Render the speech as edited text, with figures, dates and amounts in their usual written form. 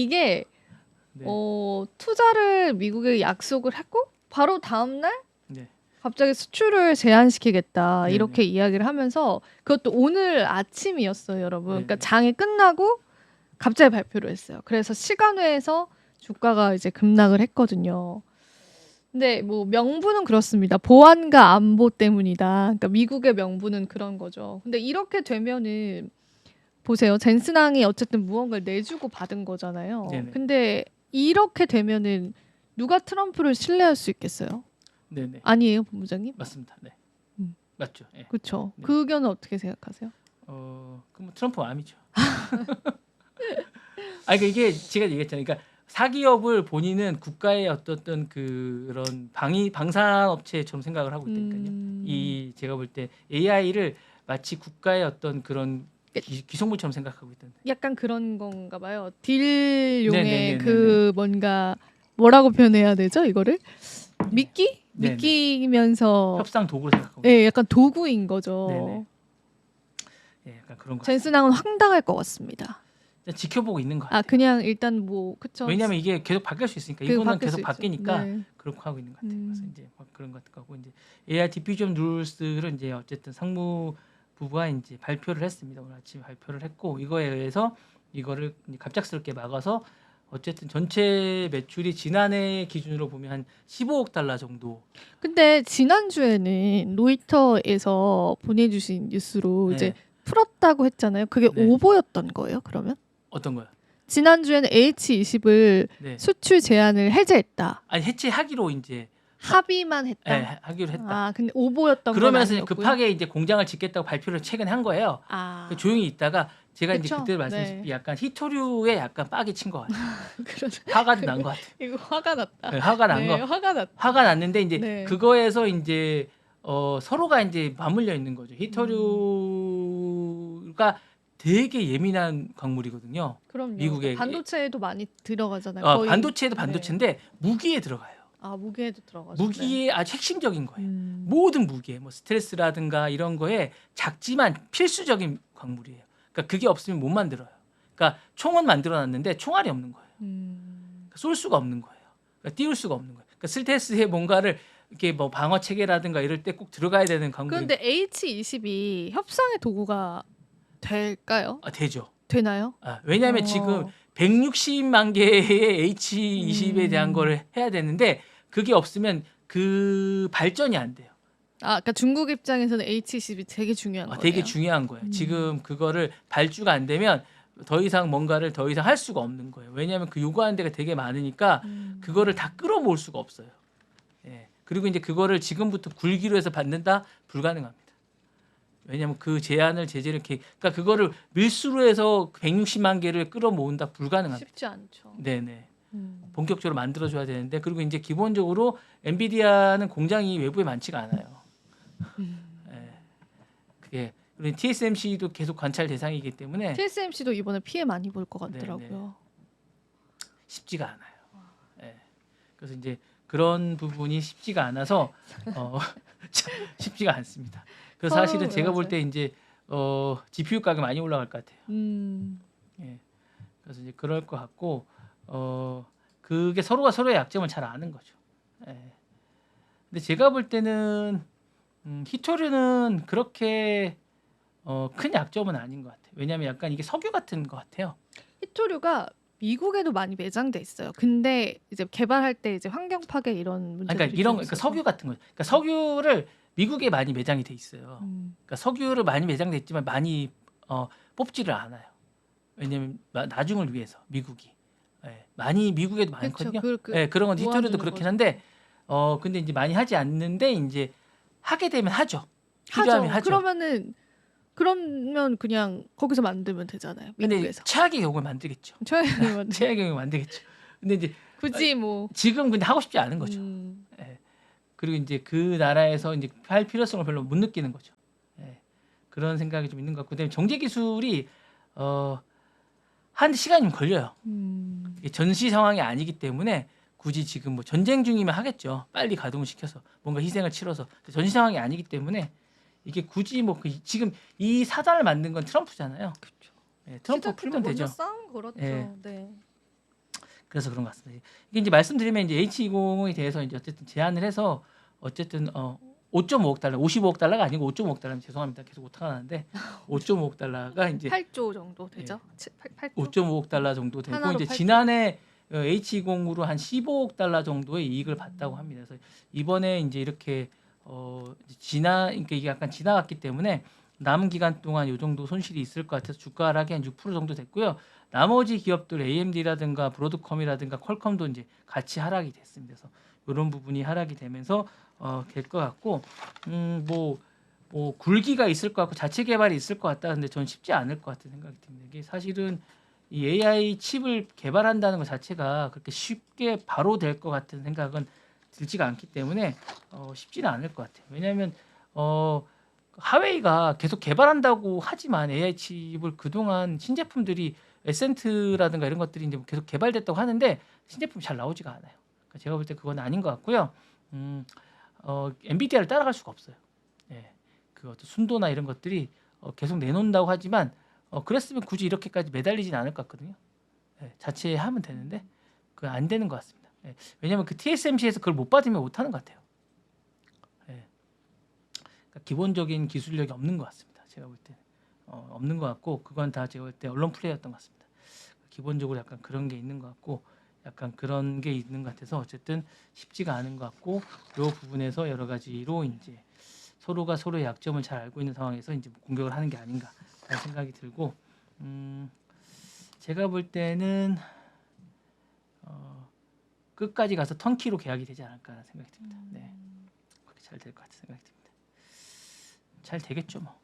이게 네. 투자를 미국에 약속을 했고 바로 다음 날 네. 갑자기 수출을 제한시키겠다 네네. 이렇게 이야기를 하면서 그것도 오늘 아침이었어요, 여러분. 그러니까 네네. 장이 끝나고 갑자기 발표를 했어요. 그래서 시간외에서 주가가 이제 급락을 했거든요. 근데 뭐 명분은 그렇습니다. 보안과 안보 때문이다. 그러니까 미국의 명분은 그런 거죠. 근데 이렇게 되면은 보세요. 젠슨항이 어쨌든 무언가를 내주고 받은 거잖아요. 네네. 근데 이렇게 되면은 누가 트럼프를 신뢰할 수 있겠어요? 네네. 아니에요, 본부장님? 맞습니다. 네. 음. 맞죠. 예. 그렇죠. 네. 그 의견은 어떻게 생각하세요? 그럼 트럼프 암이죠. 그러니까 이게 제가 얘기했잖아요. 그러니까 사기업을 본인은 국가의 어떤 그런 방산업체처럼 생각을 하고 있다니까요. 이 제가 볼 때 AI를 마치 국가의 어떤 그런 기성물처럼 생각하고 있던데. 약간 그런 건가 봐요. 딜용의 네네네네네. 그 뭔가 뭐라고 표현해야 되죠? 이거를 미끼? 네네. 미끼면서 협상 도구로 생각하고. 예, 약간 도구인 거죠. 네네. 예, 약간 그런 거. 젠슨항은 황당할 것 같습니다. 지켜보고 있는 것 같아요. 아, 그냥 일단 뭐 그쵸. 왜냐하면 이게 계속 바뀔 수 있으니까 그 이분은 바뀔 계속 수 있죠. 바뀌니까 네. 그렇게 하고 있는 것 같아요. 그래서 음. 이제 막 그런 것 같고 이제 AI 디퓨전 룰스를 이제 어쨌든 상무부가 이제 발표를 했습니다. 오늘 아침에 발표를 했고 이거에 의해서 이거를 갑작스럽게 막아서 어쨌든 전체 매출이 지난해 기준으로 보면 한 15억 달러 정도. 근데 지난주에는 로이터에서 보내주신 뉴스로 네. 이제 풀었다고 했잖아요. 그게 네. 오보였던 거예요, 그러면? 어떤 거요? 지난주에는 H20을 네. 수출 제한을 해제했다. 아니 해체하기로 이제 합의만 했다. 네, 하기로 했다. 아, 근데 오보였던 건 그러면서 아니었고요. 급하게 이제 공장을 짓겠다고 발표를 최근에 한 거예요. 아, 조용히 있다가 제가 이제 그쵸? 그때 말씀드린 네. 약간 히토류에 약간 빡이 친 것 같아요. 그러네. 화가 난 것 같아요. 이거 화가 났다. 네, 화가 난 네, 거. 화가 났다. 화가 났는데 이제 네. 그거에서 이제 서로가 이제 맞물려 있는 거죠. 음. 히토류가 되게 예민한 광물이거든요. 그럼요. 미국에 반도체에도 많이 들어가잖아요. 거의. 반도체도 네. 반도체인데 무기에 들어가요. 아, 무게에도 들어가죠. 무기에 아주 핵심적인 거예요. 음. 모든 무기에 뭐 스트레스라든가 이런 거에 작지만 필수적인 광물이에요. 그러니까 그게 없으면 못 만들어요. 그러니까 총은 만들어놨는데 총알이 없는 거예요. 그러니까 쏠 수가 없는 거예요. 그러니까 띄울 수가 없는 거예요. 그러니까 스텔스에 뭔가를 이렇게 뭐 방어 체계라든가 이럴 때 꼭 들어가야 되는 광물이. 그런데 H20이 협상의 도구가 될까요? 되죠. 되나요? 왜냐하면 지금 160만 개의 H20에 대한 거를 해야 되는데 그게 없으면 그 발전이 안 돼요. 아, 그러니까 중국 입장에서는 H20이 되게 중요한 거예요. 되게 중요한 거예요. 지금 그거를 발주가 안 되면 더 이상 뭔가를 더 이상 할 수가 없는 거예요. 왜냐하면 그 요구하는 데가 되게 많으니까 그거를 다 끌어모을 수가 없어요. 예. 그리고 이제 그거를 지금부터 굴기로 해서 받는다? 불가능합니다. 왜냐하면 그 제재를 이렇게 그러니까 그거를 밀수로 해서 160만 개를 끌어모은다? 불가능합니다. 쉽지 않죠. 네네. 본격적으로 만들어줘야 되는데 그리고 이제 기본적으로 엔비디아는 공장이 외부에 많지가 않아요. 예. 그게 그리고 TSMC도 계속 관찰 대상이기 때문에 TSMC도 이번에 피해 많이 볼 것 같더라고요. 네네. 쉽지가 않아요. 예. 그래서 이제 그런 부분이 쉽지가 않아서 쉽지가 않습니다. 그래서 사실은 제가 볼 때 이제 GPU 가격 많이 올라갈 것 같아요. 예. 그래서 이제 그럴 것 같고 그게 서로가 서로의 약점을 잘 아는 거죠. 예. 근데 제가 볼 때는 히토류는 그렇게 큰 약점은 아닌 것 같아요. 왜냐하면 약간 이게 석유 같은 것 같아요. 히토류가 미국에도 많이 매장돼 있어요. 근데 이제 개발할 때 이제 환경 파괴 이런 문제들이 그러니까 이런 좀 그러니까 있어서. 석유 같은 거. 그러니까 석유를 미국에 많이 매장이 돼 있어요. 그러니까 석유를 많이 매장돼 있지만 많이 뽑지를 않아요. 왜냐하면 나중을 위해서 미국이 많이 미국에도 많거든요. 그런 건 히토류도 그렇긴 한데 근데 이제 많이 하지 않는데 이제 하게 되면 하죠. 필요하면 하죠. 그러면 그냥 거기서 만들면 되잖아요. 근데 미국에서. 최악의 경우에 만들겠죠. 최악의 경우에 만들겠죠. 근데 이제 굳이 뭐 지금 근데 하고 싶지 않은 거죠. 예. 그리고 이제 그 나라에서 이제 할 필요성을 별로 못 느끼는 거죠. 예. 그런 생각이 좀 있는 것 같고, 그다음에 정제 기술이 한 시간이 좀 걸려요. 이게 전시 상황이 아니기 때문에 굳이 지금 뭐 전쟁 중이면 하겠죠. 빨리 가동을 시켜서 뭔가 희생을 치러서. 전시 상황이 아니기 때문에 이게 굳이 뭐 지금 이 사단을 만든 건 트럼프잖아요. 그렇죠. 예, 트럼프 풀면 되죠. 먼저 싸움 걸었죠. 예. 네. 그래서 그런 것 같습니다. 이게 이제 말씀드리면 이제 H20에 대해서 이제 어쨌든 제안을 해서 어쨌든 5.5억 달러, 55억 달러가 아니고 5.5억 달러면 죄송합니다. 계속 오타가 나는데 5.5억 달러가 이제 8조 정도 되죠? 8조? 5.5억 달러 정도 되고 하나로 이제 8조. 지난해 H20으로 한 15억 달러 정도의 이익을 봤다고 합니다. 그래서 이번에 이제 이렇게 그러니까 이게 약간 지나갔기 때문에 남은 기간 동안 이 정도 손실이 있을 것 같아서 주가 하락이 한 6% 정도 됐고요. 나머지 기업들 AMD라든가 브로드컴이라든가 퀄컴도 이제 같이 하락이 됐습니다. 그래서 이런 부분이 하락이 되면서 될 것 같고 뭐 굴기가 있을 것 같고 자체 개발이 있을 것 같다. 근데 전 쉽지 않을 것 같은 생각이 듭니다. 이게 사실은 이 AI 칩을 개발한다는 것 자체가 그렇게 쉽게 바로 될 것 같은 생각은 들지가 않기 때문에 쉽지는 않을 것 같아요. 왜냐하면 하웨이가 계속 개발한다고 하지만 AI 칩을 그동안 신제품들이 에센트라든가 이런 것들이 이제 계속 개발됐다고 하는데 신제품이 잘 나오지가 않아요. 그러니까 제가 볼 때 그건 아닌 것 같고요. 엔비디아를 따라갈 수가 없어요. 예, 그 어떤 순도나 이런 것들이 계속 내놓는다고 하지만 그랬으면 굳이 이렇게까지 매달리진 않을 것 같거든요. 예, 자체 하면 되는데 그 안 되는 것 같습니다. 예, 왜냐하면 그 TSMC에서 그걸 못 받으면 못 하는 것 같아요. 예, 그러니까 기본적인 기술력이 없는 것 같습니다. 제가 볼 때는 없는 것 같고 그건 다 제가 볼 때 언론 플레이였던 것 같습니다. 기본적으로 약간 그런 게 있는 것 같고 약간 그런 게 있는 것 같아서 어쨌든 쉽지가 않은 것 같고 이 부분에서 여러 가지로 이제 서로가 서로의 약점을 잘 알고 있는 상황에서 이제 공격을 하는 게 아닌가라는 생각이 들고 제가 볼 때는 끝까지 가서 턴키로 계약이 되지 않을까라는 생각이 듭니다. 네, 그렇게 잘 될 것 같은 생각이 듭니다. 잘 되겠죠 뭐.